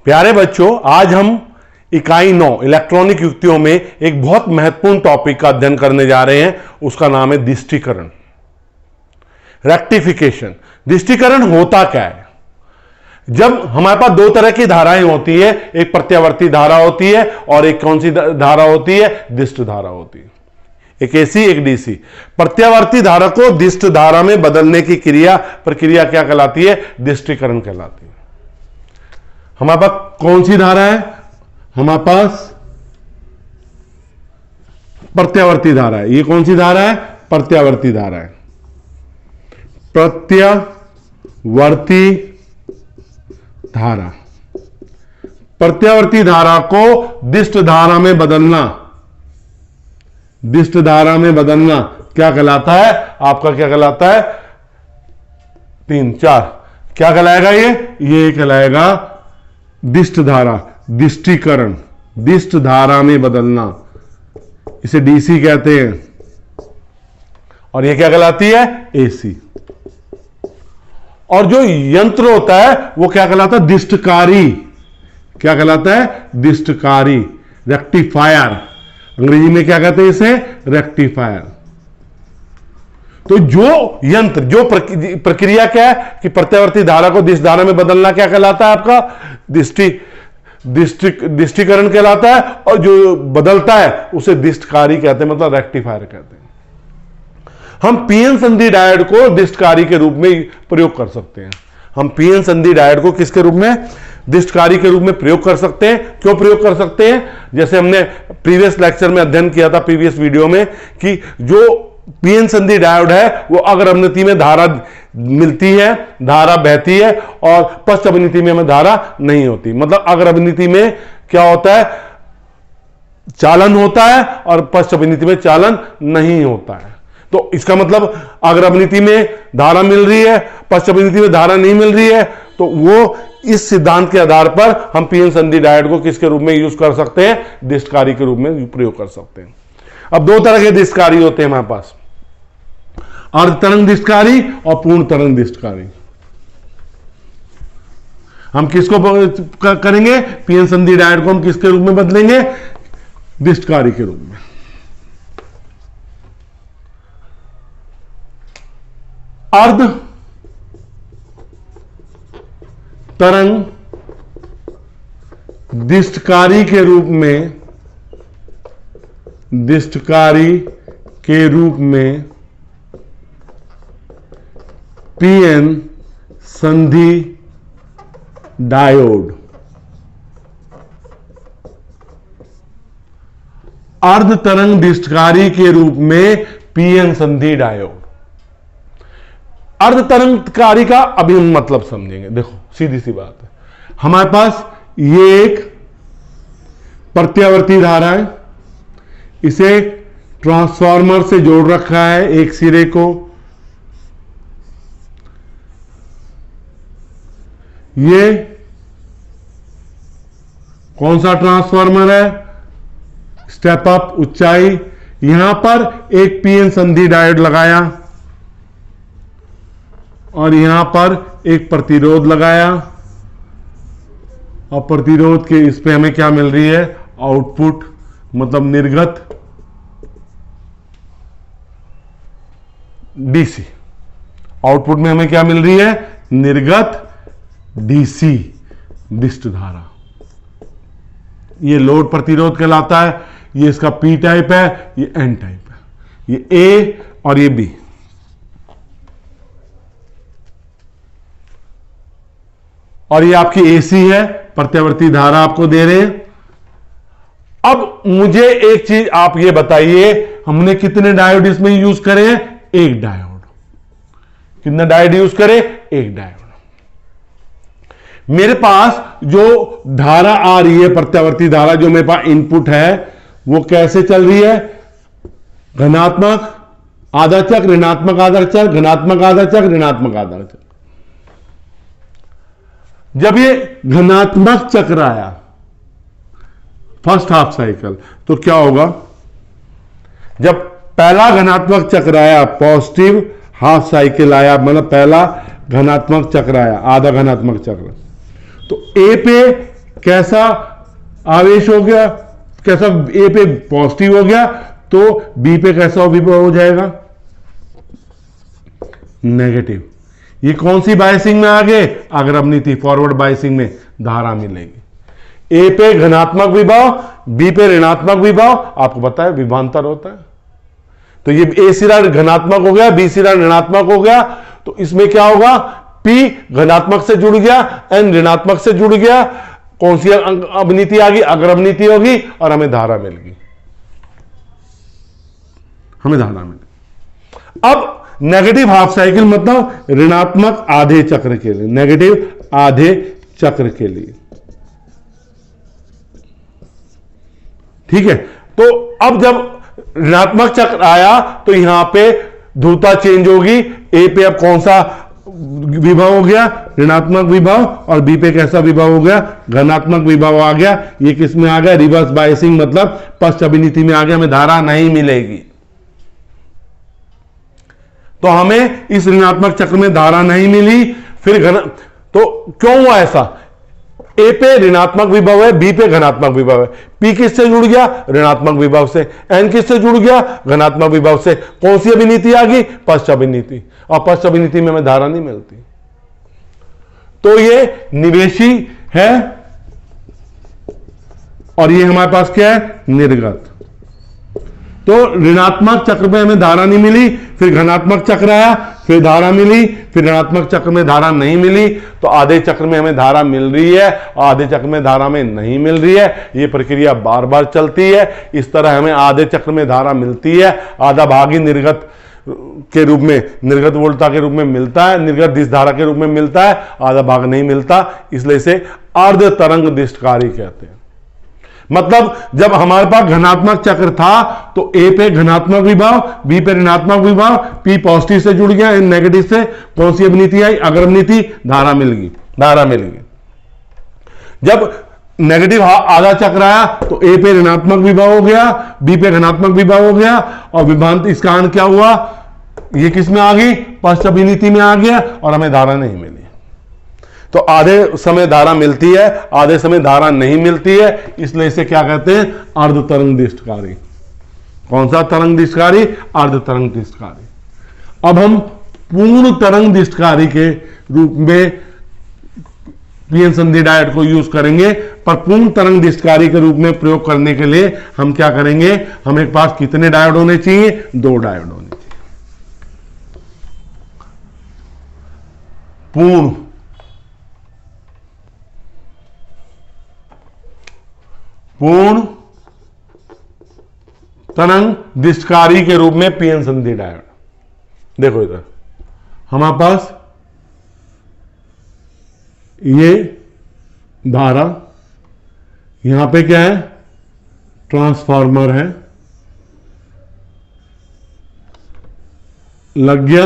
प्यारे बच्चों, आज हम इकाई 9 इलेक्ट्रॉनिक युक्तियों में एक बहुत महत्वपूर्ण टॉपिक का अध्ययन करने जा रहे हैं। उसका नाम है दिष्टीकरण, रेक्टिफिकेशन। दिष्टीकरण होता क्या है? जब हमारे पास दो तरह की धाराएं होती है, एक प्रत्यावर्ती धारा होती है और एक कौन सी धारा होती है? दिष्ट धारा होती है। एक एसी, एक डीसी। प्रत्यावर्ती धारा को दिष्ट धारा में बदलने की प्रक्रिया क्या कहलाती है? दिष्टीकरण कहलाती है। हमारे पास कौन सी धारा है? हमारे पास प्रत्यावर्ती धारा है। ये कौन सी धारा है? प्रत्यावर्ती धारा है। प्रत्यावर्ती धारा, प्रत्यावर्ती धारा को दिष्ट धारा में बदलना, दिष्ट धारा में बदलना क्या कहलाता है? आपका क्या कहलाता है? 3, 4 क्या कहलाएगा? ये कहलाएगा दिष्ट धारा, दिष्टीकरण, दिष्ट धारा में बदलना। इसे डीसी कहते हैं। और ये क्या कहलाती है? एसी। और जो यंत्र होता है वो क्या कहलाता है? दिष्टकारी। क्या कहलाता है? दिष्टकारी, रेक्टिफायर। अंग्रेजी में क्या कहते हैं इसे? रेक्टिफायर। तो जो यंत्र, जो प्रक्रिया क्या है कि प्रत्यावर्ती धारा को दिष्ट धारा में बदलना क्या कहलाता है? आपका दिष्टीकरण कहलाता है। और जो बदलता है उसे दिष्टकारी कहते हैं, मतलब रेक्टिफायर कहते हैं। हम पीएन संधि डायोड को दिष्टकारी के रूप में प्रयोग कर सकते हैं। हम पीएन संधि डायोड को किसके रूप में? दिष्टकारी के रूप में प्रयोग कर सकते हैं। क्यों प्रयोग कर सकते हैं? जैसे हमने प्रीवियस लेक्चर में अध्ययन किया था, प्रीवियस वीडियो में, कि जो पीएन संधि डायोड है वो अग्र अवनति में धारा मिलती है, धारा बहती है, और पश्च अवनति में हमें धारा नहीं होती। मतलब अग्र अवनति में क्या होता है? चालन होता है, और पश्च अवनति में चालन नहीं होता है। तो इसका मतलब अग्र अवनति में धारा मिल रही है, पश्च अवनति में धारा नहीं मिल रही है। तो वो इस सिद्धांत के आधार पर हम पीएन संधि डायोड को किसके रूप में यूज कर सकते हैं? दिष्टकारी के रूप में प्रयोग कर सकते हैं। अब दो तरह के दिष्टकारी होते हैं हमारे पास, अर्ध तरंग दिष्टकारी और पूर्ण तरंग दिष्टकारी। हम किसको करेंगे? पीएन संधि डायोड को हम किसके रूप में बदलेंगे? दिष्टकारी के रूप में। अर्ध तरंग दिष्टकारी के रूप में, दिष्टकारी के रूप में पीएन संधि डायोड, अर्ध तरंग दिष्टकारी के रूप में पीएन संधि डायोड। अर्ध तरंगकारी का अभी हम मतलब समझेंगे। देखो सीधी सी बात है, हमारे पास ये एक प्रत्यावर्ती धारा है, इसे ट्रांसफार्मर से जोड़ रखा है एक सिरे को। ये कौन सा ट्रांसफार्मर है? स्टेप अप, ऊंचाई। यहां पर एक पीएन संधि डायोड लगाया और यहां पर एक प्रतिरोध लगाया, और प्रतिरोध के इस पे हमें क्या मिल रही है? आउटपुट, मतलब निर्गत डीसी। आउटपुट में हमें क्या मिल रही है? निर्गत डीसी, दिष्ट धारा। ये लोड प्रतिरोध कहलाता है। ये इसका पी टाइप है, ये एन टाइप है। ये ए और ये बी। और ये आपकी एसी है, प्रत्यावर्ती धारा आपको दे रहे हैं। अब मुझे एक चीज आप ये बताइए, हमने कितने डायोड इसमें यूज करे हैं? एक डायोड। कितना डायोड यूज करे? एक डायोड। मेरे पास जो धारा आ रही है, प्रत्यावर्ती धारा, जो मेरे पास इनपुट है, वो कैसे चल रही है? धनात्मक आधा चक्र, ऋणात्मक आधा चक्र, धनात्मक आधा चक्र, ऋणात्मक आधा चक्र। जब ये धनात्मक चक्र आया, फर्स्ट हाफ साइकिल, तो क्या होगा? जब पहला धनात्मक चक्र आया, पॉजिटिव हाफ साइकिल आया, मतलब पहला घनात्मक चक्र आया, आधा घनात्मक चक्र, तो ए पे कैसा आवेश हो गया, कैसा ए पे पॉजिटिव हो गया, तो बी पे कैसा विभव हो जाएगा, नेगेटिव। ये कौन सी बायसिंग में आ गए, अग्रमनीति, फॉरवर्ड बायसिंग में धारा मिलेगी। ए पे धनात्मक विभव, बी पे ऋणात्मक विभव, आपको पता है विभवांतर होता है, तो ये ए सिरा धनात्मक हो गया, बी सिरा ऋणात्मक हो गया, तो इसमें क्या होगा, पी धनात्मक से जुड़ गया, एन ऋणात्मक से जुड़ गया, कौन सी अवनीति आ गई, अग्रमनीति होगी, और हमें धारा मिल गई, हमें धारा मिली। अब नेगेटिव हाफ साइकिल मतलब ऋणात्मक आधे चक्र के लिए, नेगेटिव आधे चक्र के लिए, ठीक है। तो अब जब ऋणात्मक चक्र आया तो यहां पे ध्रुवता चेंज होगी, ए पे अब कौन सा विभव हो गया, ऋणात्मक विभव, और बी पे कैसा विभव हो गया, धनात्मक विभव आ गया। ये किस में आ गया, रिवर्स बायसिंग, मतलब पश्च अभिनीति में आ गया, हमें धारा नहीं मिलेगी। तो हमें इस ऋणात्मक चक्र में धारा नहीं मिली, फिर तो क्यों हुआ ऐसा, ए पे ऋणात्मक विभव है, बी पे धनात्मक विभव है, पी किससे जुड़ गया, ऋणात्मक विभव से, एन किससे जुड़ गया, धनात्मक विभव से, कौन सी अभिनीति आ गई, पश्च अभिनीति, और पश्च अभिनीति में हमें धारा नहीं मिलती, तो ये निवेशी है, और ये हमारे पास क्या है, निर्गत। तो ऋणात्मक चक्र में हमें धारा नहीं मिली, फिर धनात्मक चक्र आया, फिर धारा मिली, फिर ऋणात्मक चक्र में धारा नहीं मिली, तो आधे चक्र में हमें धारा मिल रही है, और आधे चक्र में धारा में नहीं मिल रही है। ये प्रक्रिया बार बार चलती है। इस तरह हमें आधे चक्र में धारा मिलती है, आधा भाग ही निर्गत के रूप में, निर्गत वोल्टता के रूप में मिलता है, निर्गत दिश धारा के रूप में मिलता है, आधा भाग नहीं मिलता, इसलिए इसे अर्ध तरंग दिष्टकारी कहते हैं। मतलब जब हमारे पास धनात्मक चक्र था तो ए पे धनात्मक विभव, बी पे ऋणात्मक विभव, पी पॉजिटिव से जुड़ गया, नेगेटिव से कौन सी अभिनीति आई, अग्रमनीति, धारा मिल गई, धारा मिल गई। जब नेगेटिव आधा चक्र आया तो ए पे ऋणात्मक विभव हो गया, बी पे धनात्मक विभव हो गया, और विभवांतर इस कारण क्या हुआ, ये किस में आ गई, पश्च अभिनीति में आ गया, और हमें धारा नहीं मिली। तो आधे समय धारा मिलती है, आधे समय धारा नहीं मिलती है, इसलिए इसे क्या कहते हैं, अर्ध तरंग दिष्टकारी। कौन सा तरंग दिष्टकारी, अर्ध तरंग दिष्टकारी। अब हम पूर्ण तरंग दिष्टकारी के रूप में पीएन संधि डायोड को यूज करेंगे, पर पूर्ण तरंग दिष्टकारी के रूप में प्रयोग करने के लिए हम क्या करेंगे, हमें पास कितने डायोड होने चाहिए, 2 डायोड होने चाहिए। पूर्ण तरंग दिष्टकारी के रूप में पीएन संधि डायोड। देखो इधर हमारे पास ये धारा, यहां पे क्या है, ट्रांसफार्मर है, लग गया,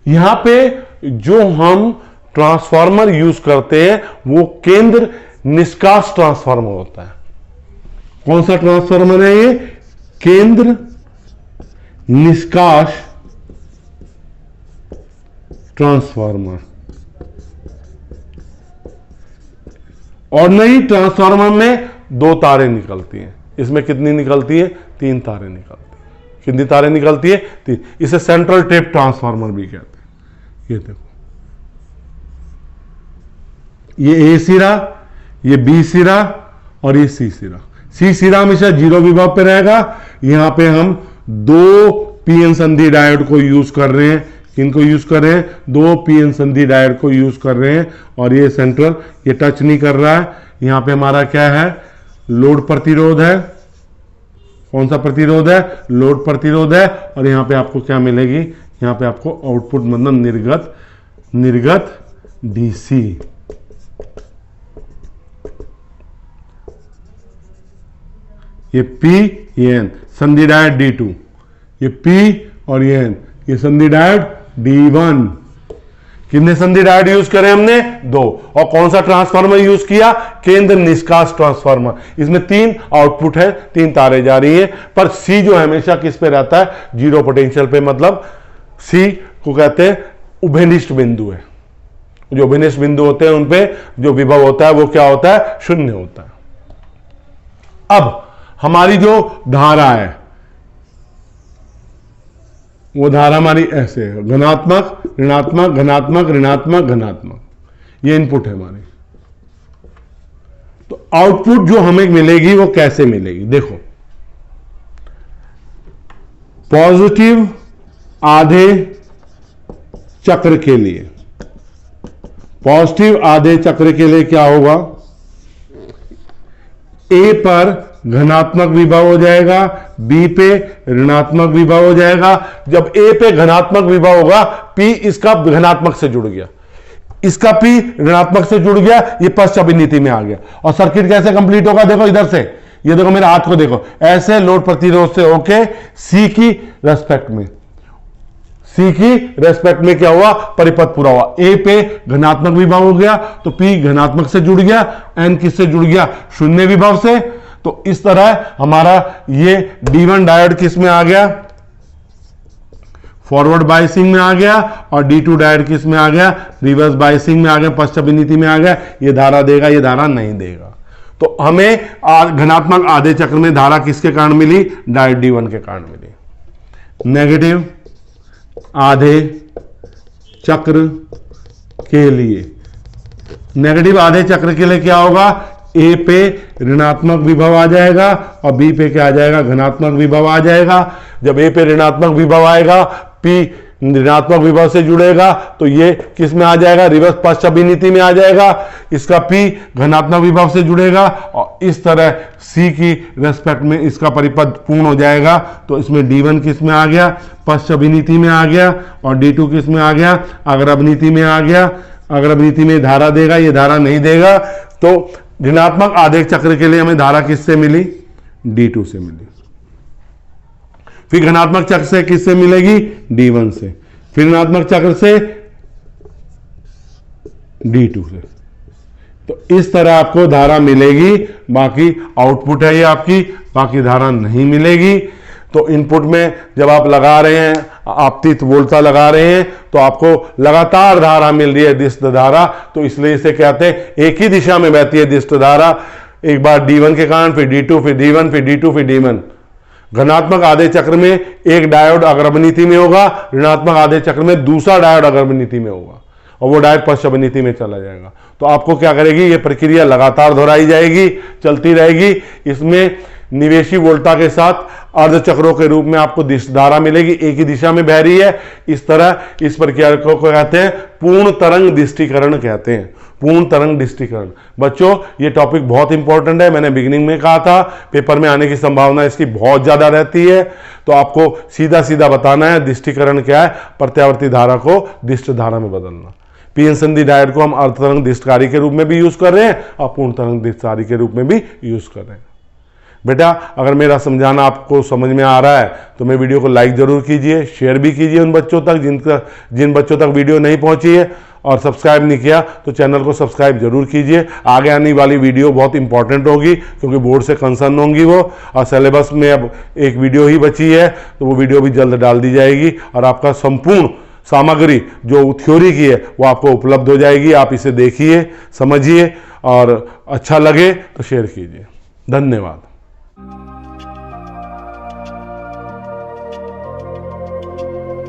यहां पे जो हम ट्रांसफार्मर यूज करते हैं वो केंद्र निष्कास ट्रांसफार्मर होता है। कौन सा ट्रांसफार्मर है ये, केंद्र निष्कास ट्रांसफार्मर। और नहीं, ट्रांसफार्मर में 2 तारें निकलती हैं, इसमें कितनी निकलती है, 3 तारें निकलती हैं। कितनी तारें निकलती है, 3। इसे सेंट्रल टेप ट्रांसफार्मर भी कहते हैं। ये देखो, ये ए सिरा, ये बी सिरा, और ये सी सिरा। सी सिरा हमेशा 0 विभव पे रहेगा। यहां पे हम 2 पीएन संधि डायोड को यूज कर रहे हैं। किनको यूज कर रहे हैं, 2 पीएन संधि डायोड को यूज कर रहे हैं, और ये सेंट्रल, ये टच नहीं कर रहा है। यहां पे हमारा क्या है, लोड प्रतिरोध है। कौन सा प्रतिरोध है, लोड प्रतिरोध है। और यहां पे आपको क्या मिलेगी, यहां पे आपको आउटपुट मतलब निर्गत डीसी। ये पी, ये एन, संधि डायोड D2, ये पी और ये एन, ये संधि डायोड D1। कितने संधि डायोड यूज करे हमने? 2। और कौन सा ट्रांसफार्मर यूज किया? केंद्र निष्कास ट्रांसफार्मर। इसमें 3 आउटपुट है, 3 तारे जा रही है, पर सी जो हमेशा किस पे रहता है? 0 पोटेंशियल पे। मतलब सी को कहते हैं उभयनिष्ठ बिंदु है। जो उभयनिष्ठ बिंदु होते हैं उन पे जो विभव होता है वो क्या होता है? 0 होता है। अब हमारी जो धारा है वो धारा हमारी ऐसे है, धनात्मक ऋणात्मक धनात्मक ऋणात्मक धनात्मक, ये इनपुट है हमारी। तो आउटपुट जो हमें मिलेगी वो कैसे मिलेगी? देखो, पॉजिटिव आधे चक्र के लिए, पॉजिटिव आधे चक्र के लिए क्या होगा? ए पर धनात्मक विभव हो जाएगा, बी पे ऋणात्मक विभव हो जाएगा। जब ए पे धनात्मक विभव होगा, पी इसका धनात्मक से जुड़ गया, इसका पी ऋणात्मक से जुड़ गया, ये पश्च अभिनीति में आ गया। और सर्किट कैसे कंप्लीट होगा? देखो इधर से, ये देखो मेरे हाथ को देखो, ऐसे लोड प्रतिरोध से होके सी की रेस्पेक्ट में, सी की रेस्पेक्ट में क्या हुआ? परिपथ पूरा हुआ। ए पे धनात्मक विभव हो गया तो पी धनात्मक से जुड़ गया, एन किससे जुड़ गया? शून्य विभव से। तो इस तरह हमारा ये D1 डायोड किस में आ गया? फॉरवर्ड बायसिंग में आ गया। और D2 डायोड किस में आ गया? रिवर्स बायसिंग में आ गया, पश्च अभिनीति में आ गया। ये धारा देगा, ये धारा नहीं देगा। तो हमें धनात्मक आधे चक्र में धारा किसके कारण मिली? डायोड D1 के कारण मिली। नेगेटिव आधे चक्र के लिए, नेगेटिव आधे चक्र के लिए क्या होगा? ए पे ऋणात्मक विभव आ जाएगा और बी पे क्या आ जाएगा? धनात्मक विभव आ जाएगा। जब ए पे ऋणात्मक विभव आएगा, पी ऋणात्मक विभव से जुड़ेगा तो ये किस में आ जाएगा? रिवर्स पश्च अभिनीति में आ जाएगा। इसका पी धनात्मक विभव से जुड़ेगा और इस तरह सी की रेस्पेक्ट में इसका परिपथ पूर्ण हो जाएगा। तो इसमें D1 किस में आ गया? पश्च अभिनीति में आ गया। और D2 किस में आ गया? अग्र अभिनीति में आ गया। अग्र अभिनीति में धारा देगा, ये धारा नहीं देगा। तो ऋणात्मक आधे चक्र के लिए हमें धारा किससे मिली? D2 से मिली। फिर धनात्मक चक्र से किससे मिलेगी? D1 से। फिर ऋणात्मक चक्र से D2 से। तो इस तरह आपको धारा मिलेगी। बाकी आउटपुट है ये आपकी, बाकी धारा नहीं मिलेगी। तो इनपुट में जब आप लगा रहे हैं, आपतित वोल्टा लगा रहे हैं, तो आपको लगातार धारा मिल रही है, दिष्ट धारा। तो इसलिए इसे कहते हैं एक ही दिशा में बहती है दिष्ट धारा। एक बार D1 के कारण, फिर D2, फिर D1, फिर D2, फिर D1। धनात्मक आधे चक्र में एक डायोड अग्रभनीति में होगा, ऋणात्मक आधे चक्र में दूसरा डायोड अग्रभनीति में होगा और वो डायोड पश्च अभिनीति में चला जाएगा। तो आपको क्या करेगी? ये प्रक्रिया लगातार दोहराई जाएगी, चलती रहेगी। इसमें निवेशी वोल्टा के साथ अर्ध चक्रों के रूप में आपको धारा मिलेगी, एक ही दिशा में बह रही है। इस तरह इस प्रक्रिया को कहते हैं पूर्ण तरंग दिष्टिकरण कहते हैं, पूर्ण तरंग दिष्टिकरण। बच्चों ये टॉपिक बहुत इंपॉर्टेंट है। मैंने बिगिनिंग में कहा था पेपर में आने की संभावना इसकी बहुत ज्यादा रहती है। तो आपको सीधा सीधा बताना है दिष्टिकरण क्या है, प्रत्यावर्ती धारा को दिष्ट धारा में बदलना। पीएन संधि डायोड को हम अर्ध तरंग दिष्टकारी के रूप में भी यूज कर रहे हैं और पूर्ण तरंग दिष्टकारी के रूप में भी यूज कर रहे हैं। बेटा अगर मेरा समझाना आपको समझ में आ रहा है तो मैं वीडियो को लाइक जरूर कीजिए, शेयर भी कीजिए उन बच्चों तक जिन बच्चों तक वीडियो नहीं पहुंची है। और सब्सक्राइब नहीं किया तो चैनल को सब्सक्राइब जरूर कीजिए। आगे आने वाली वीडियो बहुत इंपॉर्टेंट होगी क्योंकि बोर्ड से कंसर्न होंगी वो, और सिलेबस में अब एक वीडियो ही बची है तो वो वीडियो भी जल्द डाल दी जाएगी और आपका संपूर्ण सामग्री जो थ्योरी की है वो आपको उपलब्ध हो जाएगी। आप इसे देखिए, समझिए और अच्छा लगे तो शेयर कीजिए। धन्यवाद।